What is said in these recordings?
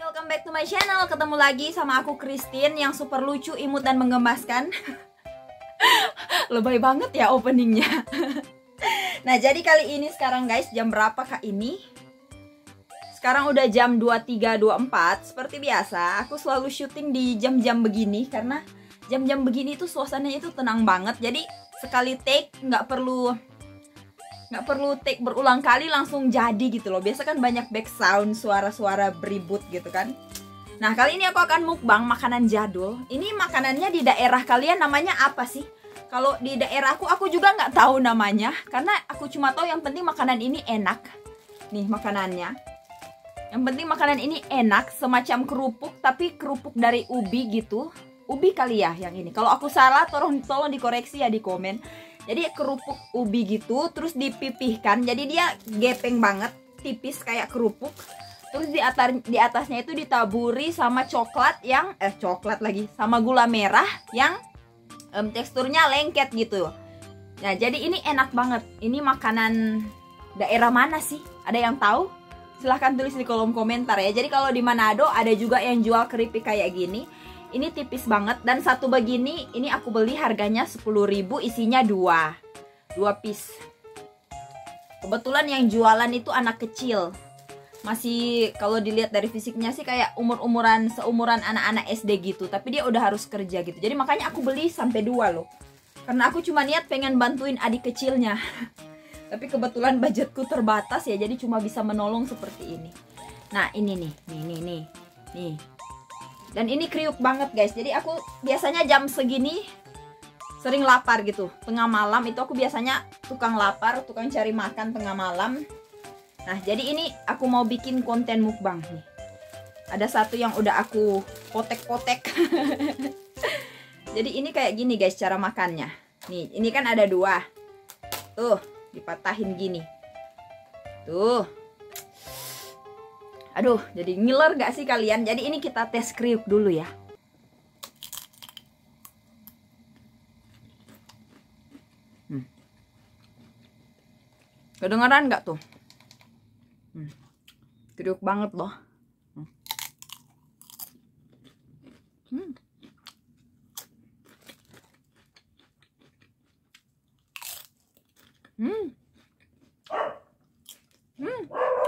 welcome back to my channel. Ketemu lagi sama aku Christine yang super lucu, imut, dan menggemaskan. Lebay banget ya openingnya. Nah, jadi kali ini sekarang guys, jam berapa kak ini? Sekarang udah jam 23.24. Seperti biasa, aku selalu syuting di jam-jam begini karena jam-jam begini tuh suasananya itu tenang banget. Jadi sekali take nggak perlu take berulang kali, langsung jadi gitu loh. Biasa kan banyak back sound, suara-suara beribut gitu kan. Nah, kali ini aku akan mukbang makanan jadul. Ini makanannya di daerah kalian namanya apa sih? Kalau di daerah aku juga nggak tahu namanya, karena aku cuma tahu yang penting makanan ini enak. Nih makanannya. Yang penting makanan ini enak, semacam kerupuk, tapi kerupuk dari ubi gitu. Ubi kali ya yang ini. Kalau aku salah, tolong dikoreksi ya di komen. Jadi kerupuk ubi gitu, terus dipipihkan. Jadi dia gepeng banget, tipis kayak kerupuk. Terus di atasnya itu ditaburi sama coklat yang coklat lagi, sama gula merah yang teksturnya lengket gitu. Nah, jadi ini enak banget. Ini makanan daerah mana sih? Ada yang tahu? Silahkan tulis di kolom komentar ya. Jadi kalau di Manado ada juga yang jual keripik kayak gini. Ini tipis banget dan satu begini ini aku beli harganya 10.000, isinya 2 piece. Kebetulan yang jualan itu anak kecil. Masih kalau dilihat dari fisiknya sih kayak seumuran anak-anak SD gitu, tapi dia udah harus kerja gitu. Jadi makanya aku beli sampai 2 loh. Karena aku cuma niat pengen bantuin adik kecilnya. Tapi kebetulan budgetku terbatas ya, jadi cuma bisa menolong seperti ini. Nah, ini nih. Dan ini kriuk banget guys. Jadi aku biasanya jam segini sering lapar gitu. Tengah malam itu aku biasanya tukang lapar, tukang cari makan tengah malam. Nah, jadi ini aku mau bikin konten mukbang nih. Ada satu yang udah aku potek-potek. Jadi ini kayak gini guys cara makannya. Nih, ini kan ada 2. Tuh, dipatahin gini. Tuh. Aduh, jadi ngiler gak sih kalian? Jadi ini kita tes kriuk dulu ya. Kedengeran gak tuh? Kriuk banget loh.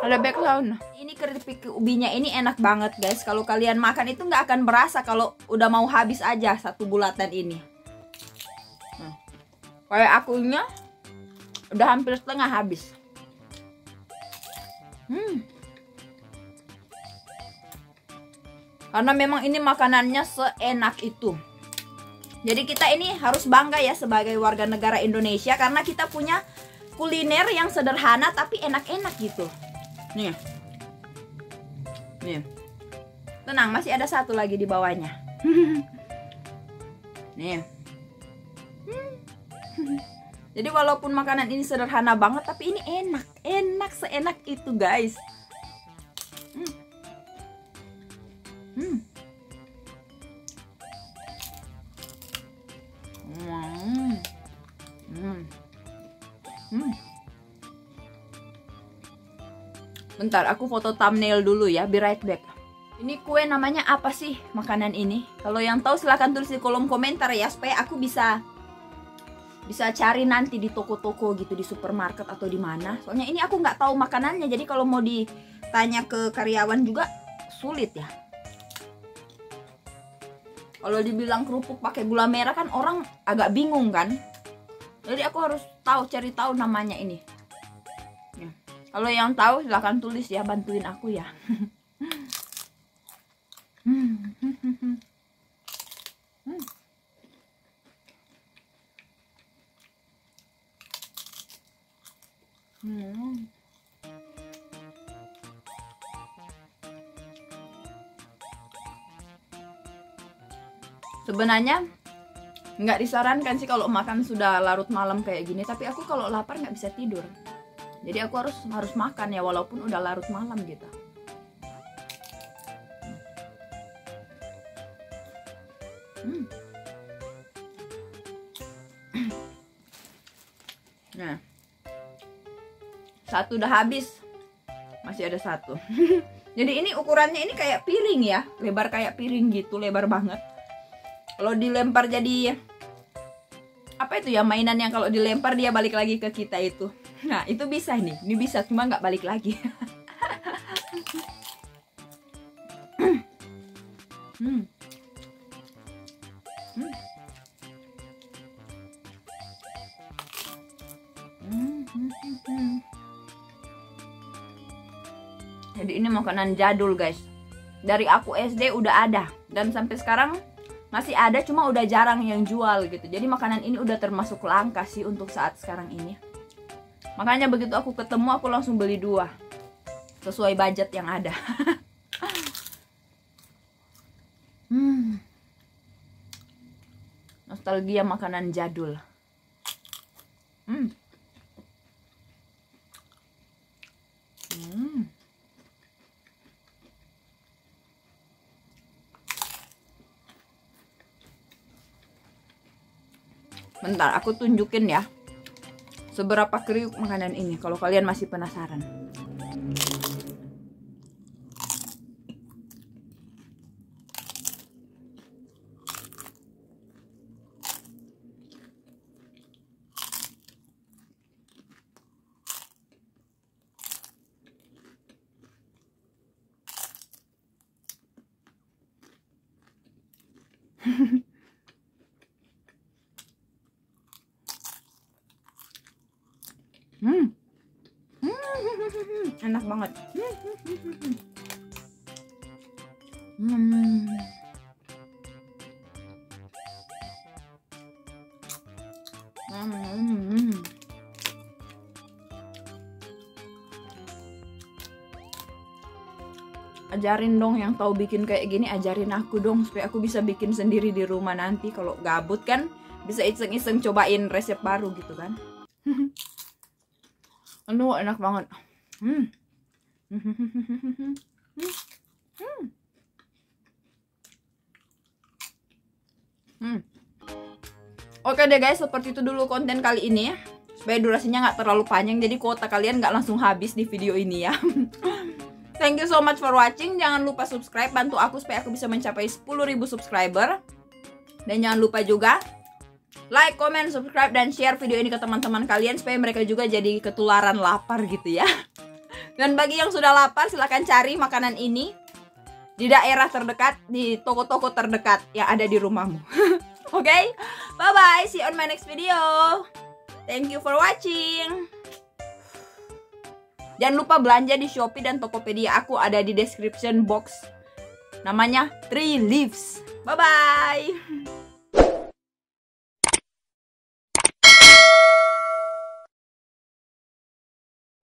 Ada background. Ini keripik ubinya ini enak banget guys. Kalau kalian makan itu nggak akan berasa kalau udah mau habis aja satu bulatan ini. Kayak akunya udah hampir setengah habis. Karena memang ini makanannya seenak itu. Jadi kita ini harus bangga ya sebagai warga negara Indonesia karena kita punya kuliner yang sederhana tapi enak-enak gitu. Nih. Tenang, masih ada satu lagi di bawahnya. Nih. Jadi walaupun makanan ini sederhana banget tapi ini enak seenak itu guys. Bentar, aku foto thumbnail dulu ya, be right back. Ini kue namanya apa sih makanan ini? Kalau yang tahu silahkan tulis di kolom komentar ya, supaya aku bisa cari nanti di toko-toko gitu, di supermarket atau di mana. Soalnya ini aku nggak tahu makanannya, jadi kalau mau ditanya ke karyawan juga sulit ya. Kalau dibilang kerupuk pakai gula merah kan orang agak bingung kan. Jadi aku harus cari tahu namanya ini. Kalau yang tahu silahkan tulis ya, bantuin aku ya. Sebenarnya nggak disarankan sih kalau makan sudah larut malam kayak gini, tapi aku kalau lapar nggak bisa tidur. Jadi aku harus makan ya walaupun udah larut malam gitu. Nah, satu udah habis, masih ada satu. Jadi ini ukurannya ini kayak piring ya, lebar kayak piring gitu, lebar banget. Kalau dilempar jadi apa itu ya, mainan yang kalau dilempar dia balik lagi ke kita itu. Nah itu bisa ini bisa, cuma nggak balik lagi. Jadi ini makanan jadul guys. Dari aku SD udah ada dan sampai sekarang masih ada, cuma udah jarang yang jual gitu. Jadi makanan ini udah termasuk langka sih untuk saat sekarang ini. Makanya begitu aku ketemu aku langsung beli 2 sesuai budget yang ada. Nostalgia makanan jadul. Bentar, aku tunjukin ya seberapa kriuk makanan ini kalau kalian masih penasaran. Enak banget. Ajarin dong yang tahu bikin kayak gini, ajarin aku dong supaya aku bisa bikin sendiri di rumah nanti. Kalau gabut kan bisa iseng-iseng cobain resep baru gitu kan. Aduh enak banget. Oke deh guys, seperti itu dulu konten kali ini ya. Supaya durasinya nggak terlalu panjang, jadi kuota kalian nggak langsung habis di video ini ya. Thank you so much for watching. Jangan lupa subscribe, bantu aku supaya aku bisa mencapai 10.000 subscriber. Dan jangan lupa juga like, comment, subscribe, dan share video ini ke teman-teman kalian supaya mereka juga jadi ketularan lapar gitu ya. Dan bagi yang sudah lapar, silahkan cari makanan ini di daerah terdekat, di toko-toko terdekat yang ada di rumahmu. Oke? Bye-bye. See you on my next video. Thank you for watching. Jangan lupa belanja di Shopee dan Tokopedia. Aku ada di description box. Namanya 3 Leaves. Bye-bye.